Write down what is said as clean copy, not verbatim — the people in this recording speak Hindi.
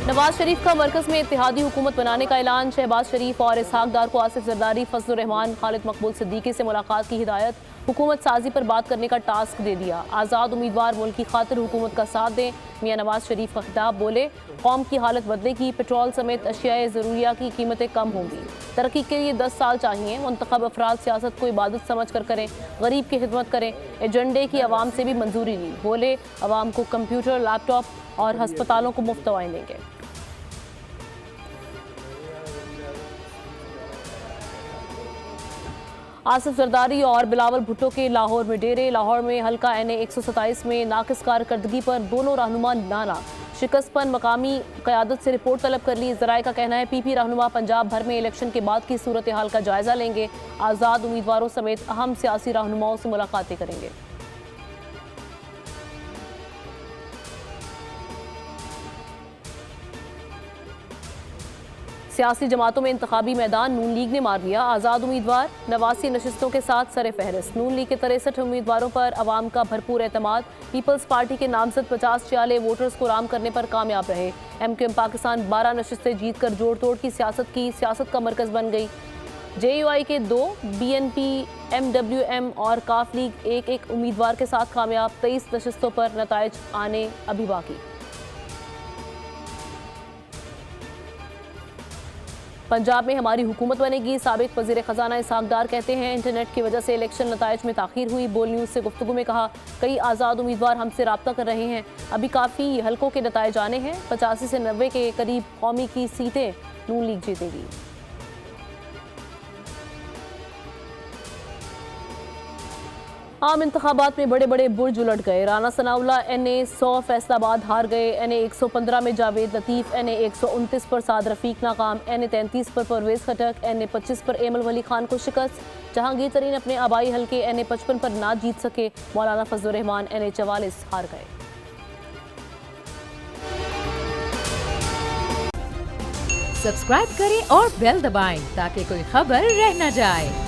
नवाज शरीफ का मरकज में इत्तेहादी हुकूमत बनाने का ऐलान। शहबाज शरीफ और इसहाक डार को आसिफ जरदारी, फजलुर रहमान, खालिद मकबूल सिद्दीकी से मुलाकात की हिदायत। हुकूमत साजी पर बात करने का टास्क दे दिया। आज़ाद उम्मीदवार मुल्क की खातिर हुकूमत का साथ दें। मियां नवाज शरीफ का खिताब, बोले कौम की हालत बदलेगी, पेट्रोल समेत अशियाए ज़रूरिया की कीमतें कम होंगी। तरक्की के लिए 10 साल चाहिए। मुंतखब अफराद सियासत को इबादत समझ कर करें, गरीब की खिदमत करें। एजेंडे की आवाम से भी मंजूरी ली। बोले आवाम को कंप्यूटर, लैपटॉप और हस्पतालों को मुफ्त दवाएं देंगे। आसिफ जरदारी और बिलावल भुट्टो के लाहौर में डेरे। लाहौर में हल्का NA 127 में नाकिस कारकर्दगी पर दोनों रहनुमा नाला। शिकस्त पर मकामी क़यादत से रिपोर्ट तलब कर ली। ज़राए का कहना है PP रहनुमा पंजाब भर में इलेक्शन के बाद की सूरत हाल का जायजा लेंगे। आज़ाद उम्मीदवारों समेत अहम सियासी रहनुमाओं से मुलाकातें करेंगे। सियासी जमातों में इंतखाबी मैदान। नून लीग ने मार लिया आज़ाद उम्मीदवार। 89 नशिस्तों के साथ सरे फहरिस्त। नून लीग के 63 उम्मीदवारों पर अवाम का भरपूर एतमाद। पीपल्स पार्टी के नामजद 50-46 वोटर्स को राम करने पर कामयाब रहे। MQM पाकिस्तान 12 नशिस्तें जीत कर जोड़ तोड़ की सियासत का मरकज बन गई। JUI के 2, BNP, MWM और काफ लीग एक उम्मीदवार के साथ कामयाब। 23 नशिस्तों पर नताइज आने अभी बाकी। पंजाब में हमारी हुकूमत बनेगी। साबिक वज़ीर ख़जाना इसहाक डार कहते हैं इंटरनेट की वजह से इलेक्शन नताइज में ताख़ीर हुई। बोल न्यूज़ से गुफ्तगू में कहा, कई आज़ाद उम्मीदवार हमसे रब्ता कर रहे हैं, अभी काफ़ी हलकों के नताइज आने हैं। 85 से 90 के करीब कौमी की सीटें नून लीग जीतेगी। आम इंतखाबात में बड़े बड़े बुर्ज उलट गए। राना सनाउल्ला NA 100 फैसलाबाद हार गए। NA 115 में जावेद लतीफ़, NA 129 पर साद रफ़ीक नाकाम, NA 33 पर परवेज़ खटक, NA 25 पर एमल वली खान को शिकस्त। जहांगीर तरीन अपने आबाई हल्के NA 55 पर ना जीत सके। मौलाना फजलुर रहमान NA 44 हार गए। सब्सक्राइब करें और बेल दबाएं ताकि कोई खबर रह न जाए।